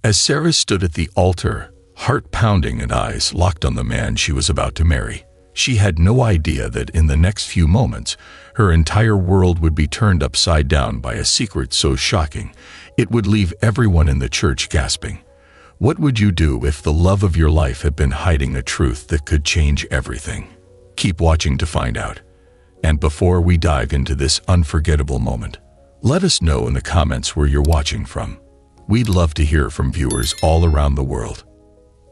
As Sarah stood at the altar, heart pounding and eyes locked on the man she was about to marry, she had no idea that in the next few moments, her entire world would be turned upside down by a secret so shocking, it would leave everyone in the church gasping. What would you do if the love of your life had been hiding a truth that could change everything? Keep watching to find out. And before we dive into this unforgettable moment, let us know in the comments where you're watching from. We'd love to hear from viewers all around the world.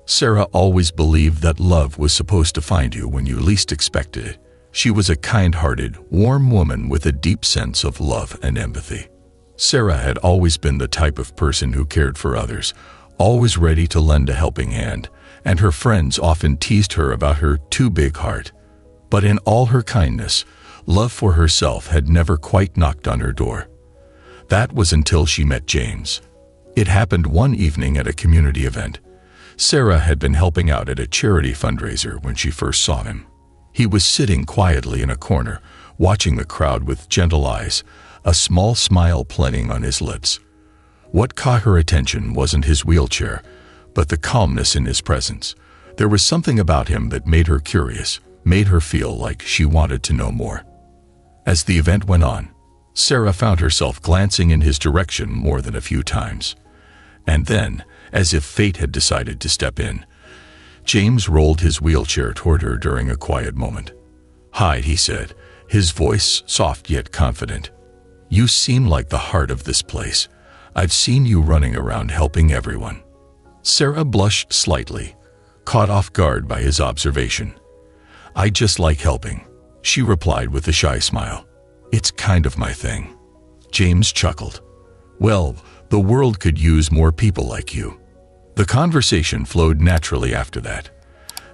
Sarah always believed that love was supposed to find you when you least expected it. She was a kind-hearted, warm woman with a deep sense of love and empathy. Sarah had always been the type of person who cared for others, always ready to lend a helping hand, and her friends often teased her about her too big heart. But in all her kindness, love for herself had never quite knocked on her door. That was until she met James. It happened one evening at a community event. Sarah had been helping out at a charity fundraiser when she first saw him. He was sitting quietly in a corner, watching the crowd with gentle eyes, a small smile playing on his lips. What caught her attention wasn't his wheelchair, but the calmness in his presence. There was something about him that made her curious, made her feel like she wanted to know more. As the event went on, Sarah found herself glancing in his direction more than a few times. And then, as if fate had decided to step in, James rolled his wheelchair toward her during a quiet moment. "Hi," he said, his voice soft yet confident. "You seem like the heart of this place. I've seen you running around helping everyone." Sarah blushed slightly, caught off guard by his observation. "I just like helping," she replied with a shy smile. "It's kind of my thing." James chuckled. "Well, the world could use more people like you." The conversation flowed naturally after that.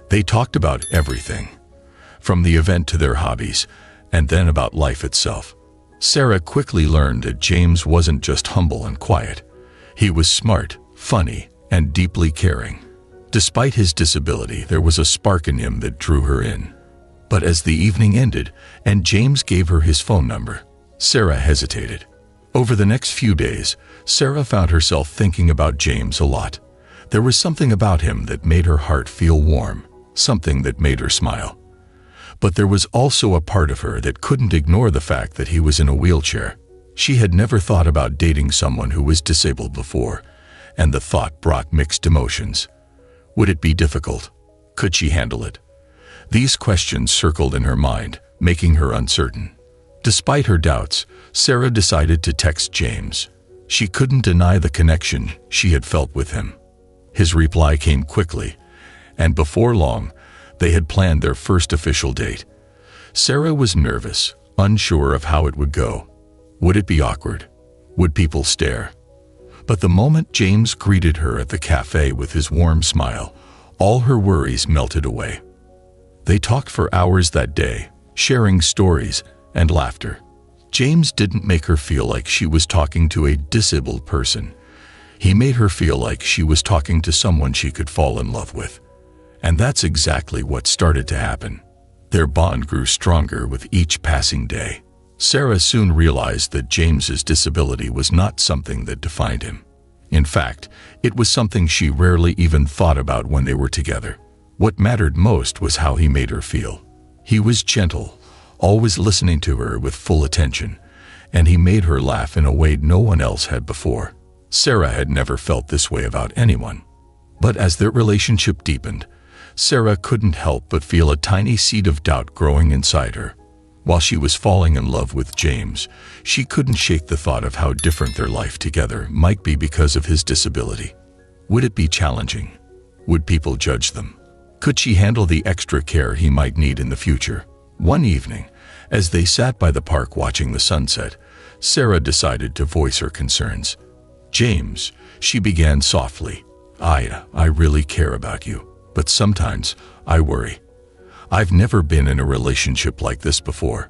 They talked about everything, from the event to their hobbies, and then about life itself. Sarah quickly learned that James wasn't just humble and quiet. He was smart, funny, and deeply caring. Despite his disability, there was a spark in him that drew her in. But as the evening ended, and James gave her his phone number, Sarah hesitated. Over the next few days, Sarah found herself thinking about James a lot. There was something about him that made her heart feel warm, something that made her smile. But there was also a part of her that couldn't ignore the fact that he was in a wheelchair. She had never thought about dating someone who was disabled before, and the thought brought mixed emotions. Would it be difficult? Could she handle it? These questions circled in her mind, making her uncertain. Despite her doubts, Sarah decided to text James. She couldn't deny the connection she had felt with him. His reply came quickly, and before long, they had planned their first official date. Sarah was nervous, unsure of how it would go. Would it be awkward? Would people stare? But the moment James greeted her at the cafe with his warm smile, all her worries melted away. They talked for hours that day, sharing stories and laughter. James didn't make her feel like she was talking to a disabled person. He made her feel like she was talking to someone she could fall in love with. And that's exactly what started to happen. Their bond grew stronger with each passing day. Sarah soon realized that James's disability was not something that defined him. In fact, it was something she rarely even thought about when they were together. What mattered most was how he made her feel. He was gentle, always listening to her with full attention, and he made her laugh in a way no one else had before. Sarah had never felt this way about anyone. But as their relationship deepened, Sarah couldn't help but feel a tiny seed of doubt growing inside her. While she was falling in love with James, she couldn't shake the thought of how different their life together might be because of his disability. Would it be challenging? Would people judge them? Could she handle the extra care he might need in the future? One evening, as they sat by the park watching the sunset, Sarah decided to voice her concerns. "James," she began softly, I really care about you, but sometimes I worry. I've never been in a relationship like this before."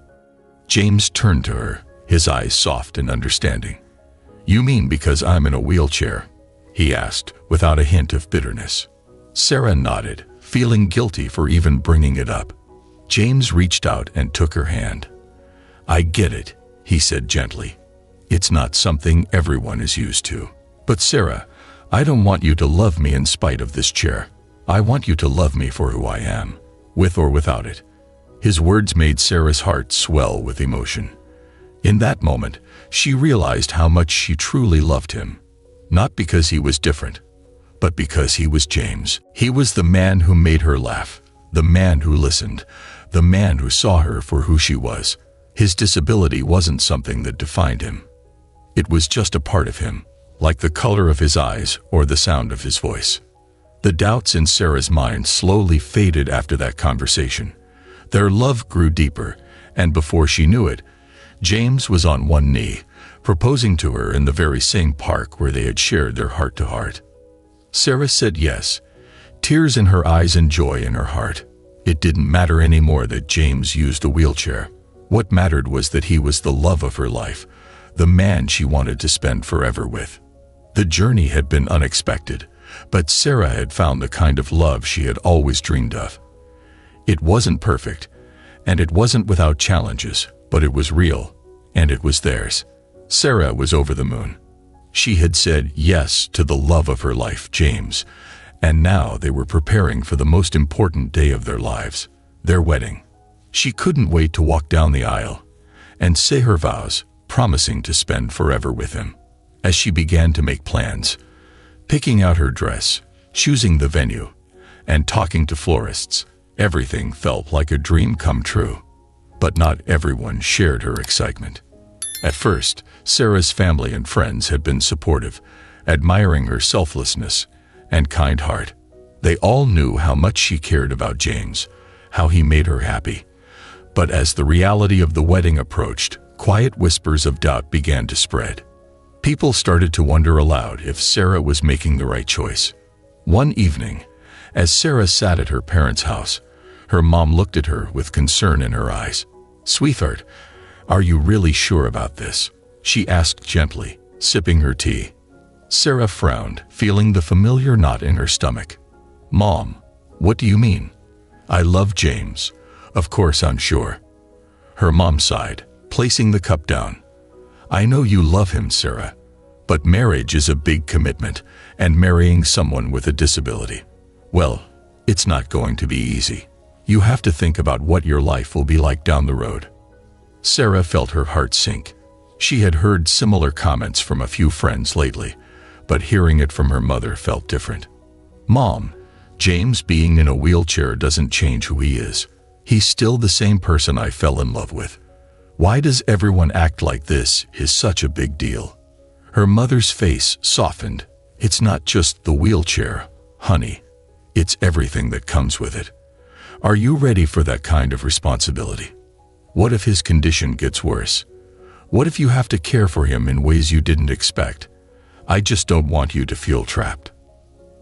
James turned to her, his eyes soft and understanding. "You mean because I'm in a wheelchair?" he asked, without a hint of bitterness. Sarah nodded, feeling guilty for even bringing it up. James reached out and took her hand. "I get it," he said gently. "It's not something everyone is used to. But Sarah, I don't want you to love me in spite of this chair. I want you to love me for who I am, with or without it." His words made Sarah's heart swell with emotion. In that moment, she realized how much she truly loved him. Not because he was different, but because he was James. He was the man who made her laugh, the man who listened, the man who saw her for who she was. His disability wasn't something that defined him. It was just a part of him, like the color of his eyes or the sound of his voice. The doubts in Sarah's mind slowly faded after that conversation. Their love grew deeper, and before she knew it, James was on one knee, proposing to her in the very same park where they had shared their heart-to-heart. Sarah said yes, tears in her eyes and joy in her heart. It didn't matter anymore that James used a wheelchair. What mattered was that he was the love of her life, the man she wanted to spend forever with. The journey had been unexpected, but Sarah had found the kind of love she had always dreamed of. It wasn't perfect, and it wasn't without challenges, but it was real, and it was theirs. Sarah was over the moon. She had said yes to the love of her life, James, and now they were preparing for the most important day of their lives, their wedding. She couldn't wait to walk down the aisle and say her vows, promising to spend forever with him. As she began to make plans, picking out her dress, choosing the venue, and talking to florists, everything felt like a dream come true. But not everyone shared her excitement. At first, Sarah's family and friends had been supportive, admiring her selflessness and kind heart. They all knew how much she cared about James, how he made her happy. But as the reality of the wedding approached, quiet whispers of doubt began to spread. People started to wonder aloud if Sarah was making the right choice. One evening, as Sarah sat at her parents' house, her mom looked at her with concern in her eyes. "Sweetheart, are you really sure about this?" she asked gently, sipping her tea. Sarah frowned, feeling the familiar knot in her stomach. "Mom, what do you mean? I love James. Of course I'm sure." Her mom sighed, placing the cup down. "I know you love him, Sarah, but marriage is a big commitment, and marrying someone with a disability, well, it's not going to be easy. You have to think about what your life will be like down the road." Sarah felt her heart sink. She had heard similar comments from a few friends lately, but hearing it from her mother felt different. "Mom, James being in a wheelchair doesn't change who he is. He's still the same person I fell in love with. Why does everyone act like this is such a big deal?" Her mother's face softened. "It's not just the wheelchair, honey. It's everything that comes with it. Are you ready for that kind of responsibility? What if his condition gets worse? What if you have to care for him in ways you didn't expect? I just don't want you to feel trapped."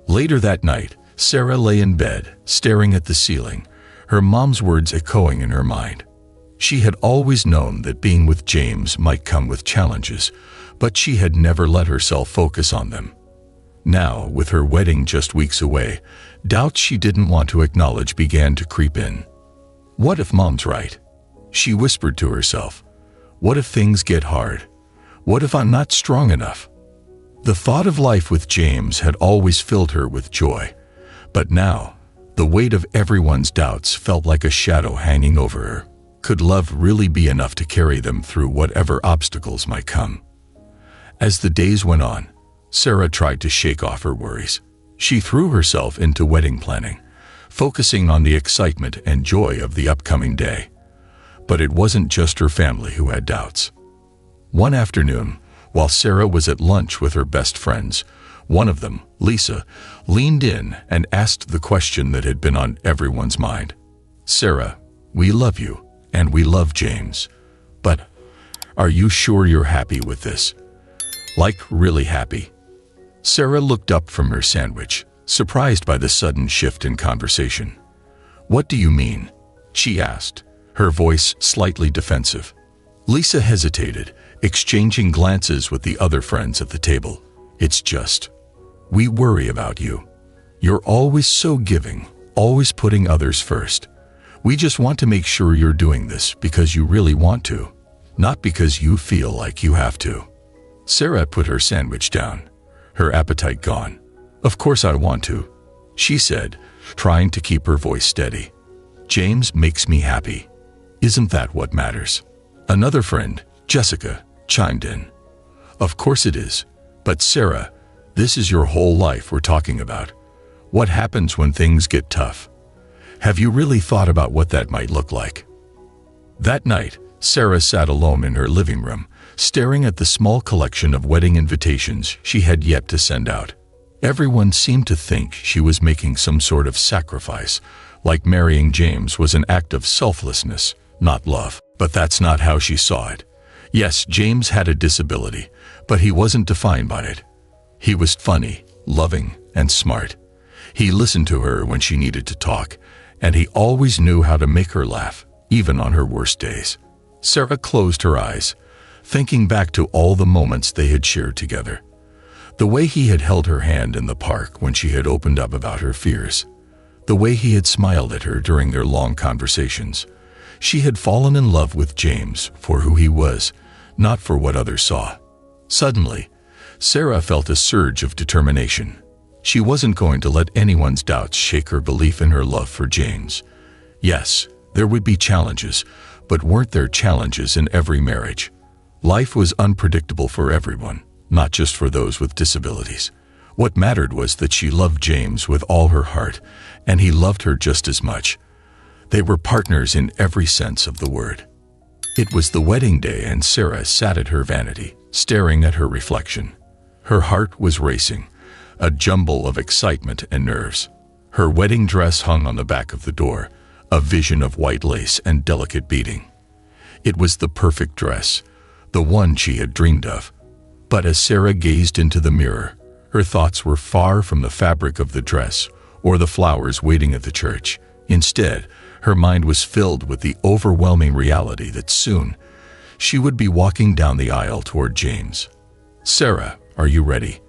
Later that night, Sarah lay in bed, staring at the ceiling, her mom's words echoing in her mind. She had always known that being with James might come with challenges, but she had never let herself focus on them. Now, with her wedding just weeks away, doubts she didn't want to acknowledge began to creep in. What if Mom's right? She whispered to herself. What if things get hard? What if I'm not strong enough? The thought of life with James had always filled her with joy, but now, the weight of everyone's doubts felt like a shadow hanging over her. Could love really be enough to carry them through whatever obstacles might come? As the days went on, Sarah tried to shake off her worries. She threw herself into wedding planning, focusing on the excitement and joy of the upcoming day. But it wasn't just her family who had doubts. One afternoon, while Sarah was at lunch with her best friends, one of them, Lisa, leaned in and asked the question that had been on everyone's mind. "Sarah, we love you, and we love James. But are you sure you're happy with this? Like, really happy?" Sarah looked up from her sandwich, surprised by the sudden shift in conversation. "What do you mean?" she asked, her voice slightly defensive. Lisa hesitated, exchanging glances with the other friends at the table. "It's just, we worry about you. You're always so giving, always putting others first. We just want to make sure you're doing this because you really want to, not because you feel like you have to." Sarah put her sandwich down. her appetite gone. "Of course I want to," she said, trying to keep her voice steady. "James makes me happy. Isn't that what matters?" Another friend, Jessica, chimed in. "Of course it is. But Sarah, this is your whole life we're talking about. What happens when things get tough? Have you really thought about what that might look like?" That night, Sarah sat alone in her living room, staring at the small collection of wedding invitations she had yet to send out. Everyone seemed to think she was making some sort of sacrifice, like marrying James was an act of selflessness, not love. But that's not how she saw it. Yes, James had a disability, but he wasn't defined by it. He was funny, loving, and smart. He listened to her when she needed to talk, and he always knew how to make her laugh, even on her worst days. Sarah closed her eyes, thinking back to all the moments they had shared together. The way he had held her hand in the park when she had opened up about her fears. The way he had smiled at her during their long conversations. She had fallen in love with James for who he was, not for what others saw. Suddenly, Sarah felt a surge of determination. She wasn't going to let anyone's doubts shake her belief in her love for James. Yes, there would be challenges, but weren't there challenges in every marriage? Life was unpredictable for everyone, not just for those with disabilities. What mattered was that she loved James with all her heart, and he loved her just as much. They were partners in every sense of the word. It was the wedding day, and Sarah sat at her vanity, staring at her reflection. Her heart was racing, a jumble of excitement and nerves. Her wedding dress hung on the back of the door, a vision of white lace and delicate beading. It was the perfect dress, the one she had dreamed of. But as Sarah gazed into the mirror, her thoughts were far from the fabric of the dress or the flowers waiting at the church. Instead, her mind was filled with the overwhelming reality that soon she would be walking down the aisle toward James. "Sarah, are you ready?"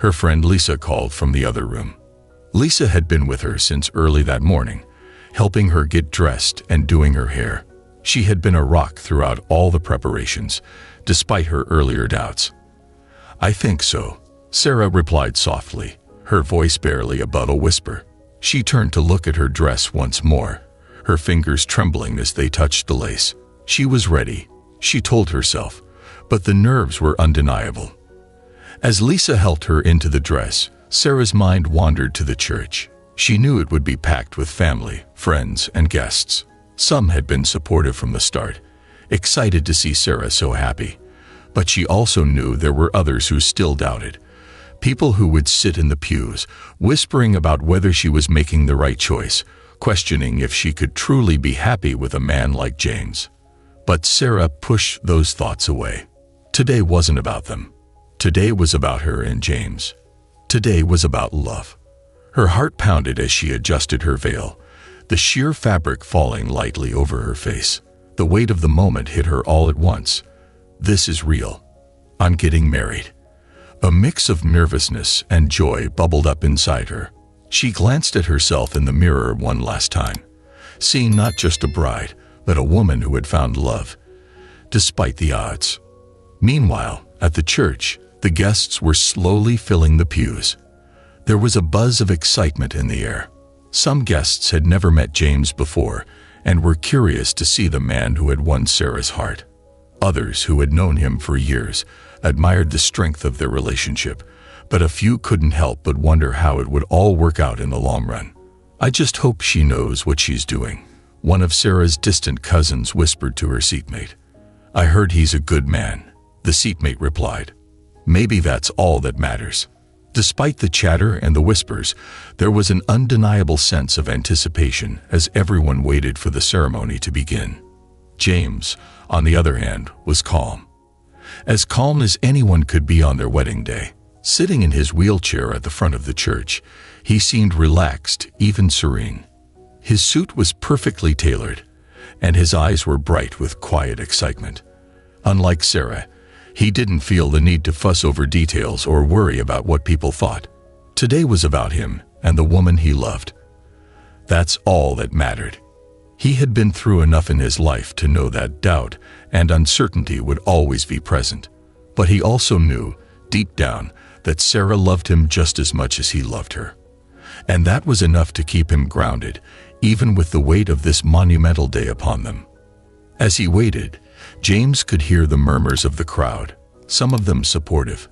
her friend Lisa called from the other room. Lisa had been with her since early that morning, helping her get dressed and doing her hair. She had been a rock throughout all the preparations, despite her earlier doubts. "I think so," Sarah replied softly, her voice barely above a whisper. She turned to look at her dress once more, her fingers trembling as they touched the lace. She was ready, she told herself, but the nerves were undeniable. As Lisa helped her into the dress, Sarah's mind wandered to the church. She knew it would be packed with family, friends, and guests. Some had been supportive from the start, excited to see Sarah so happy. But she also knew there were others who still doubted. People who would sit in the pews, whispering about whether she was making the right choice, questioning if she could truly be happy with a man like James. But Sarah pushed those thoughts away. Today wasn't about them. Today was about her and James. Today was about love. Her heart pounded as she adjusted her veil, the sheer fabric falling lightly over her face. The weight of the moment hit her all at once. This is real. I'm getting married. A mix of nervousness and joy bubbled up inside her. She glanced at herself in the mirror one last time, seeing not just a bride, but a woman who had found love, despite the odds. Meanwhile, at the church, the guests were slowly filling the pews. There was a buzz of excitement in the air. Some guests had never met James before and were curious to see the man who had won Sarah's heart. Others, who had known him for years, admired the strength of their relationship, but a few couldn't help but wonder how it would all work out in the long run. "I just hope she knows what she's doing," one of Sarah's distant cousins whispered to her seatmate. "I heard he's a good man," the seatmate replied. "Maybe that's all that matters." Despite the chatter and the whispers, there was an undeniable sense of anticipation as everyone waited for the ceremony to begin. James, on the other hand, was calm. As calm as anyone could be on their wedding day. Sitting in his wheelchair at the front of the church, he seemed relaxed, even serene. His suit was perfectly tailored, and his eyes were bright with quiet excitement. Unlike Sarah, he didn't feel the need to fuss over details or worry about what people thought. Today was about him and the woman he loved. That's all that mattered. He had been through enough in his life to know that doubt and uncertainty would always be present. But he also knew, deep down, that Sarah loved him just as much as he loved her. And that was enough to keep him grounded, even with the weight of this monumental day upon them. As he waited, James could hear the murmurs of the crowd, some of them supportive,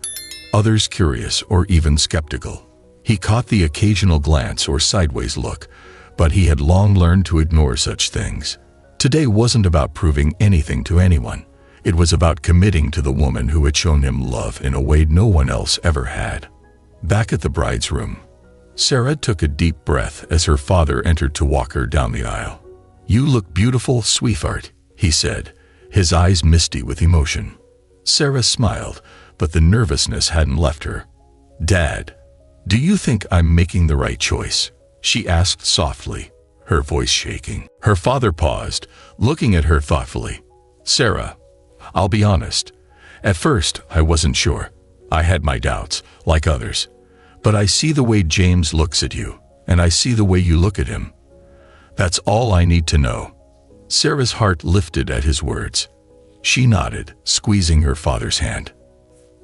others curious or even skeptical. He caught the occasional glance or sideways look, but he had long learned to ignore such things. Today wasn't about proving anything to anyone. It was about committing to the woman who had shown him love in a way no one else ever had. Back at the bride's room, Sarah took a deep breath as her father entered to walk her down the aisle. "You look beautiful, sweetheart," he said, his eyes misty with emotion. Sarah smiled, but the nervousness hadn't left her. "Dad, do you think I'm making the right choice?" she asked softly, her voice shaking. Her father paused, looking at her thoughtfully. "Sarah, I'll be honest. At first, I wasn't sure. I had my doubts, like others. But I see the way James looks at you, and I see the way you look at him. That's all I need to know." Sarah's heart lifted at his words. She nodded, squeezing her father's hand.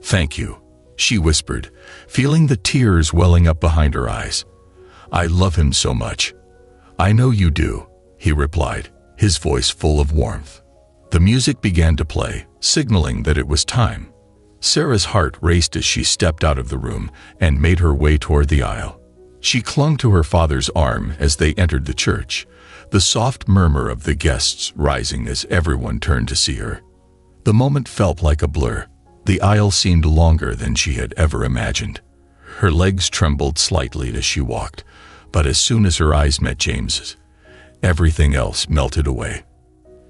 "Thank you," she whispered, feeling the tears welling up behind her eyes. "I love him so much." "I know you do," he replied, his voice full of warmth. The music began to play, signaling that it was time. Sarah's heart raced as she stepped out of the room and made her way toward the aisle. She clung to her father's arm as they entered the church, the soft murmur of the guests rising as everyone turned to see her. The moment felt like a blur. The aisle seemed longer than she had ever imagined. Her legs trembled slightly as she walked, but as soon as her eyes met James's, everything else melted away.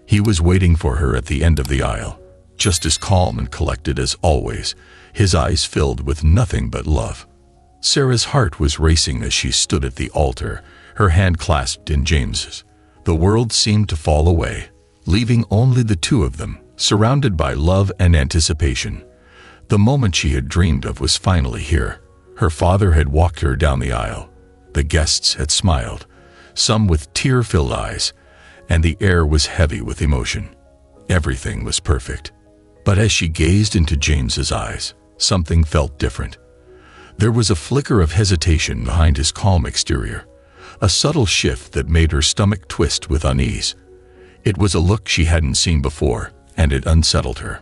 He was waiting for her at the end of the aisle, just as calm and collected as always, his eyes filled with nothing but love. Sarah's heart was racing as she stood at the altar, her hand clasped in James's. The world seemed to fall away, leaving only the two of them, surrounded by love and anticipation. The moment she had dreamed of was finally here. Her father had walked her down the aisle. The guests had smiled, some with tear-filled eyes, and the air was heavy with emotion. Everything was perfect. But as she gazed into James's eyes, something felt different. There was a flicker of hesitation behind his calm exterior, a subtle shift that made her stomach twist with unease. It was a look she hadn't seen before, and it unsettled her.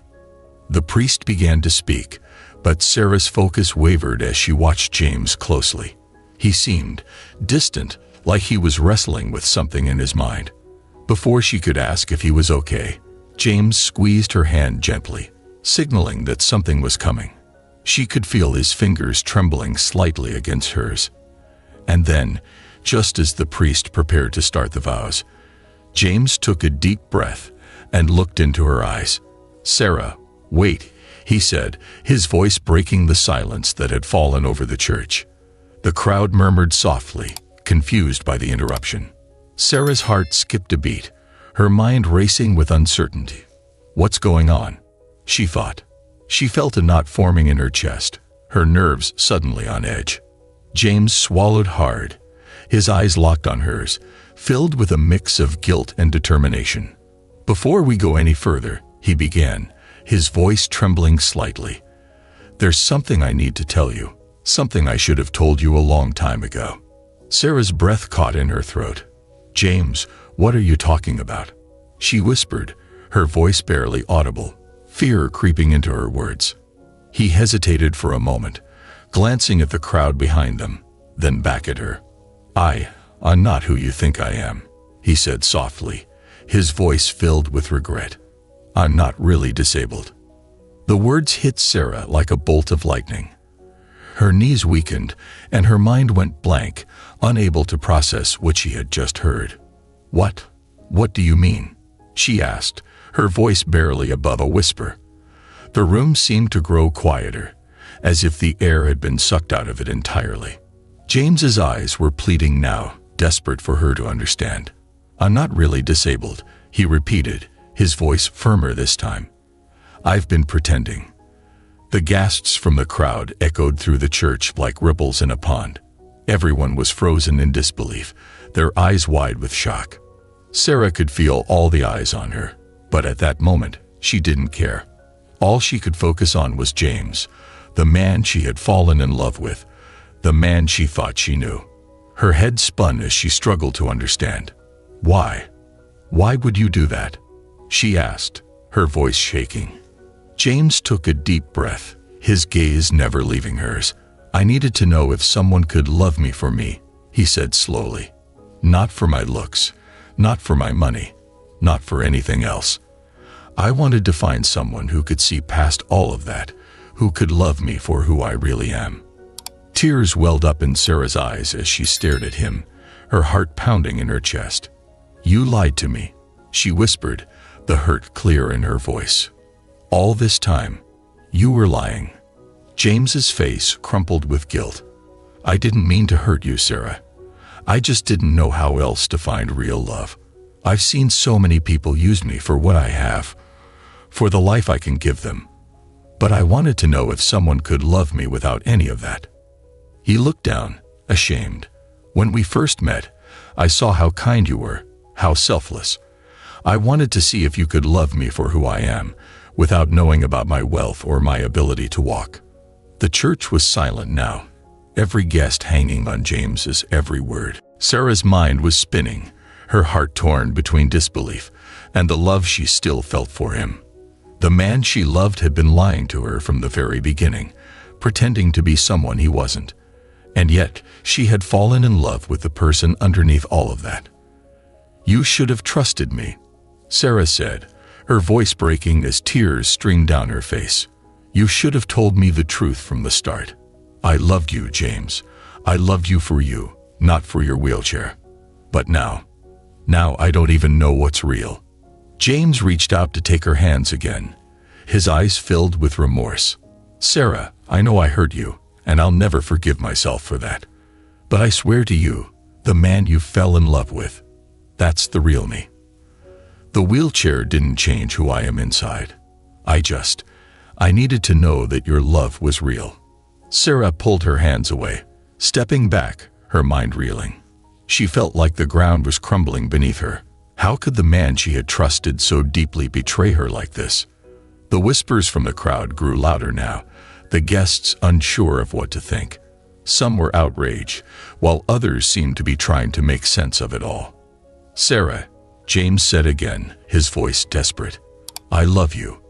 The priest began to speak, but Sarah's focus wavered as she watched James closely. He seemed distant, like he was wrestling with something in his mind. Before she could ask if he was okay, James squeezed her hand gently, signaling that something was coming. She could feel his fingers trembling slightly against hers. And then, just as the priest prepared to start the vows, James took a deep breath and looked into her eyes. "Sarah, wait," he said, his voice breaking the silence that had fallen over the church. The crowd murmured softly, confused by the interruption. Sarah's heart skipped a beat, her mind racing with uncertainty. "What's going on?" she thought. She felt a knot forming in her chest, her nerves suddenly on edge. James swallowed hard, his eyes locked on hers, filled with a mix of guilt and determination. "Before we go any further," he began, his voice trembling slightly, "there's something I need to tell you, something I should have told you a long time ago." Sarah's breath caught in her throat. "James, what are you talking about?" she whispered, her voice barely audible, fear creeping into her words. He hesitated for a moment, glancing at the crowd behind them, then back at her. I'm not who you think I am," he said softly, his voice filled with regret. "I'm not really disabled." The words hit Sarah like a bolt of lightning. Her knees weakened, and her mind went blank, unable to process what she had just heard. What do you mean?" she asked, her voice barely above a whisper. The room seemed to grow quieter, as if the air had been sucked out of it entirely. James's eyes were pleading now, desperate for her to understand. "I'm not really disabled," he repeated, his voice firmer this time. "I've been pretending." The gasps from the crowd echoed through the church like ripples in a pond. Everyone was frozen in disbelief, their eyes wide with shock. Sarah could feel all the eyes on her, but at that moment, she didn't care. All she could focus on was James, the man she had fallen in love with, the man she thought she knew. Her head spun as she struggled to understand. Why? Why would you do that? She asked, her voice shaking. James took a deep breath, his gaze never leaving hers. I needed to know if someone could love me for me, he said slowly. Not for my looks, not for my money, not for anything else. I wanted to find someone who could see past all of that, who could love me for who I really am. Tears welled up in Sarah's eyes as she stared at him, her heart pounding in her chest. You lied to me, she whispered, the hurt clear in her voice. All this time, you were lying. James's face crumpled with guilt. I didn't mean to hurt you, Sarah. I just didn't know how else to find real love. I've seen so many people use me for what I have, for the life I can give them. But I wanted to know if someone could love me without any of that. He looked down, ashamed. When we first met, I saw how kind you were, how selfless. I wanted to see if you could love me for who I am, without knowing about my wealth or my ability to walk. The church was silent now, every guest hanging on James's every word. Sarah's mind was spinning, her heart torn between disbelief and the love she still felt for him. The man she loved had been lying to her from the very beginning, pretending to be someone he wasn't. And yet, she had fallen in love with the person underneath all of that. You should have trusted me, Sarah said, her voice breaking as tears streamed down her face. You should have told me the truth from the start. I loved you, James. I loved you for you, not for your wheelchair. But now I don't even know what's real. James reached out to take her hands again, his eyes filled with remorse. Sarah, I know I hurt you, and I'll never forgive myself for that. But I swear to you, the man you fell in love with, that's the real me. The wheelchair didn't change who I am inside. I needed to know that your love was real. Sarah pulled her hands away, stepping back, her mind reeling. She felt like the ground was crumbling beneath her. How could the man she had trusted so deeply betray her like this? The whispers from the crowd grew louder now, the guests unsure of what to think. Some were outraged, while others seemed to be trying to make sense of it all. Sarah, James said again, his voice desperate. I love you.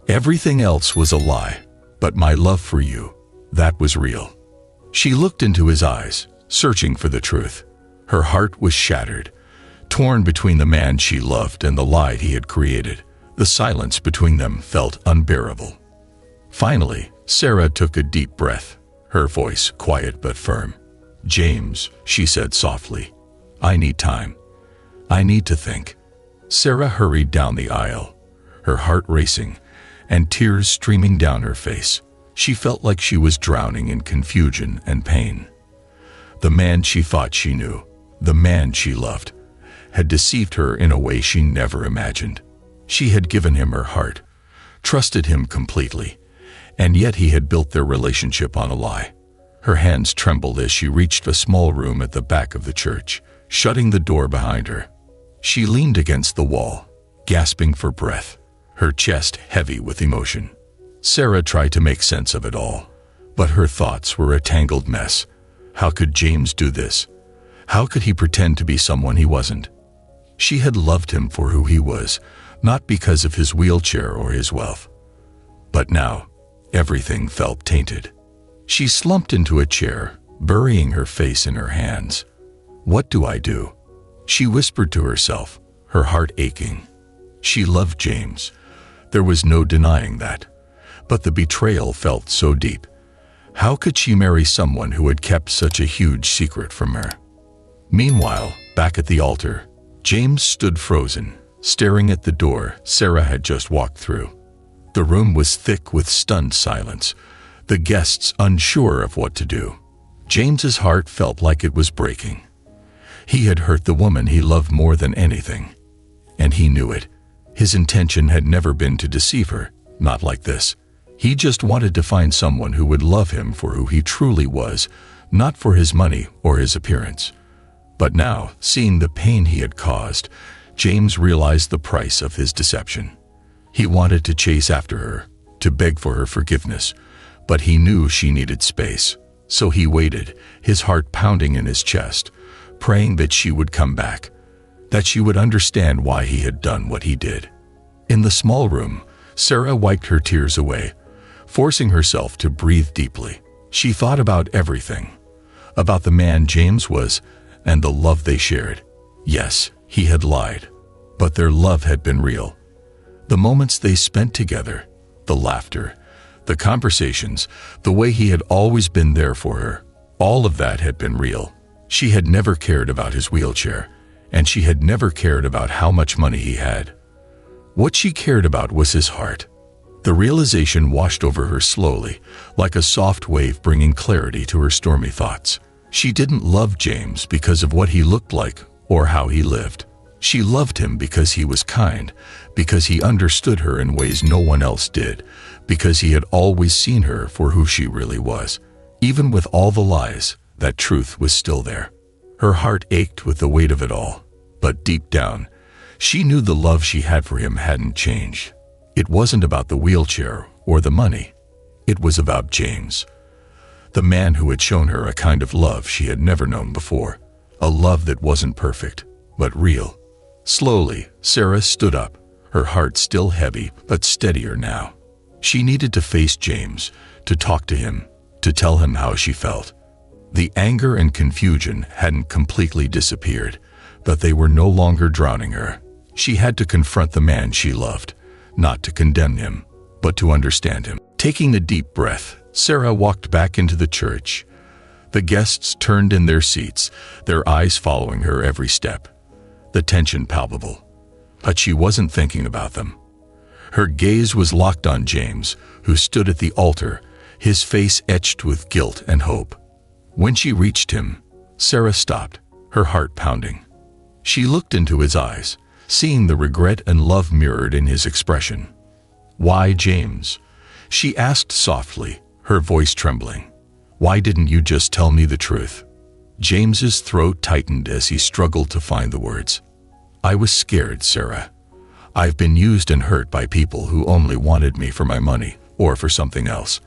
Everything else was a lie, but my love for you, that was real. She looked into his eyes, searching for the truth. Her heart was shattered, torn between the man she loved and the lie he had created. The silence between them felt unbearable. Finally, Sarah took a deep breath, her voice quiet but firm. James, she said softly, I need time. I need to think. Sarah hurried down the aisle, her heart racing and tears streaming down her face. She felt like she was drowning in confusion and pain. The man she thought she knew, the man she loved, had deceived her in a way she never imagined. She had given him her heart, trusted him completely, and yet he had built their relationship on a lie. Her hands trembled as she reached a small room at the back of the church, shutting the door behind her. She leaned against the wall, gasping for breath, her chest heavy with emotion. Sarah tried to make sense of it all, but her thoughts were a tangled mess. How could James do this? How could he pretend to be someone he wasn't? She had loved him for who he was, not because of his wheelchair or his wealth. But now, everything felt tainted. She slumped into a chair, burying her face in her hands. What do I do? She whispered to herself, her heart aching. She loved James. There was no denying that. But the betrayal felt so deep. How could she marry someone who had kept such a huge secret from her? Meanwhile, back at the altar, James stood frozen, staring at the door Sarah had just walked through. The room was thick with stunned silence, the guests unsure of what to do. James's heart felt like it was breaking. He had hurt the woman he loved more than anything, and he knew it. His intention had never been to deceive her, not like this. He just wanted to find someone who would love him for who he truly was, not for his money or his appearance. But now, seeing the pain he had caused, James realized the price of his deception. He wanted to chase after her, to beg for her forgiveness, But he knew she needed space, so he waited, his heart pounding in his chest, praying that she would come back, that she would understand why he had done what he did. In the small room, Sarah wiped her tears away, forcing herself to breathe deeply. She thought about everything, about the man James was and the love they shared. Yes, he had lied, but their love had been real. The moments they spent together, the laughter, the conversations, the way he had always been there for her, all of that had been real. She had never cared about his wheelchair, and she had never cared about how much money he had. What she cared about was his heart. The realization washed over her slowly, like a soft wave bringing clarity to her stormy thoughts. She didn't love James because of what he looked like or how he lived. She loved him because he was kind, because he understood her in ways no one else did, because he had always seen her for who she really was. Even with all the lies, that truth was still there. Her heart ached with the weight of it all, but deep down, she knew the love she had for him hadn't changed. It wasn't about the wheelchair or the money. It was about James, the man who had shown her a kind of love she had never known before, a love that wasn't perfect, but real. Slowly, Sarah stood up, her heart still heavy but steadier now. She needed to face James, to talk to him, to tell him how she felt. The anger and confusion hadn't completely disappeared, but they were no longer drowning her. She had to confront the man she loved, not to condemn him, but to understand him. Taking a deep breath, Sarah walked back into the church. The guests turned in their seats, their eyes following her every step, the tension palpable. But she wasn't thinking about them. Her gaze was locked on James, who stood at the altar, his face etched with guilt and hope. When she reached him, Sarah stopped, her heart pounding. She looked into his eyes, seeing the regret and love mirrored in his expression. "Why, James?" she asked softly, her voice trembling. "Why didn't you just tell me the truth?" James's throat tightened as he struggled to find the words. "I was scared, Sarah. I've been used and hurt by people who only wanted me for my money or for something else.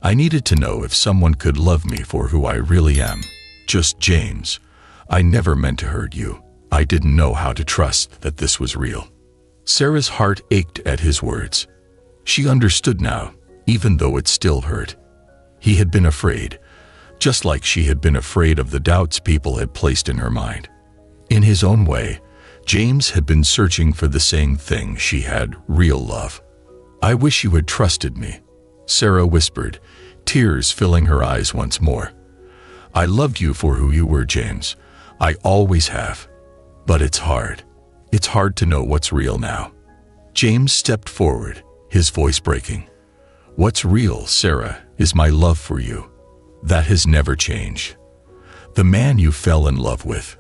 I needed to know if someone could love me for who I really am. Just James. I never meant to hurt you. I didn't know how to trust that this was real." Sarah's heart ached at his words. She understood now, even though it still hurt. He had been afraid, just like she had been afraid of the doubts people had placed in her mind. In his own way, James had been searching for the same thing she had, real love. "I wish you had trusted me," Sarah whispered, tears filling her eyes once more. "I loved you for who you were, James. I always have. But it's hard. It's hard to know what's real now." James stepped forward, his voice breaking. "What's real, Sarah, is my love for you. That has never changed. The man you fell in love with,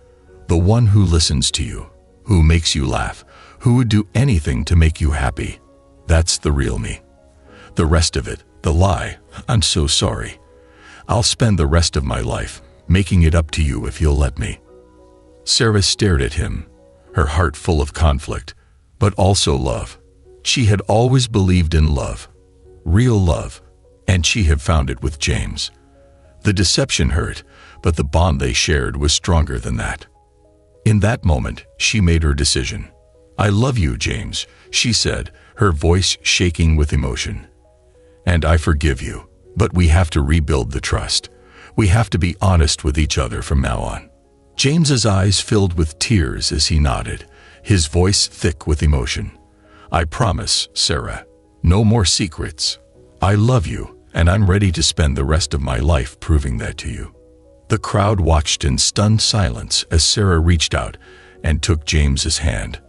the one who listens to you, who makes you laugh, who would do anything to make you happy. That's the real me. The rest of it, the lie, I'm so sorry. I'll spend the rest of my life making it up to you if you'll let me." Sarah stared at him, her heart full of conflict, but also love. She had always believed in love, real love, and she had found it with James. The deception hurt, but the bond they shared was stronger than that. In that moment, she made her decision. "I love you, James," she said, her voice shaking with emotion. "And I forgive you, but we have to rebuild the trust. We have to be honest with each other from now on." James's eyes filled with tears as he nodded, his voice thick with emotion. "I promise, Sarah, no more secrets. I love you, and I'm ready to spend the rest of my life proving that to you." The crowd watched in stunned silence as Sarah reached out and took James's hand.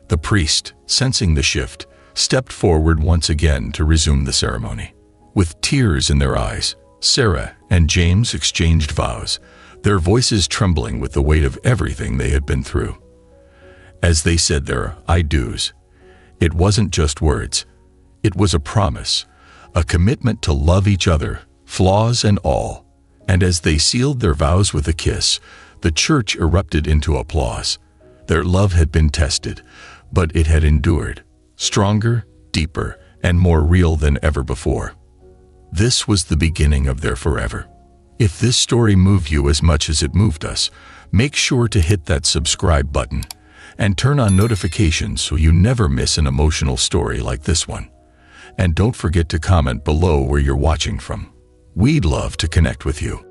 The priest, sensing the shift, stepped forward once again to resume the ceremony. With tears in their eyes, Sarah and James exchanged vows, their voices trembling with the weight of everything they had been through. As they said their "I do's," it wasn't just words. It was a promise, a commitment to love each other, flaws and all. And as they sealed their vows with a kiss, the church erupted into applause. Their love had been tested, but it had endured, stronger, deeper, and more real than ever before. This was the beginning of their forever. If this story moved you as much as it moved us, make sure to hit that subscribe button and turn on notifications so you never miss an emotional story like this one. And don't forget to comment below where you're watching from. We'd love to connect with you.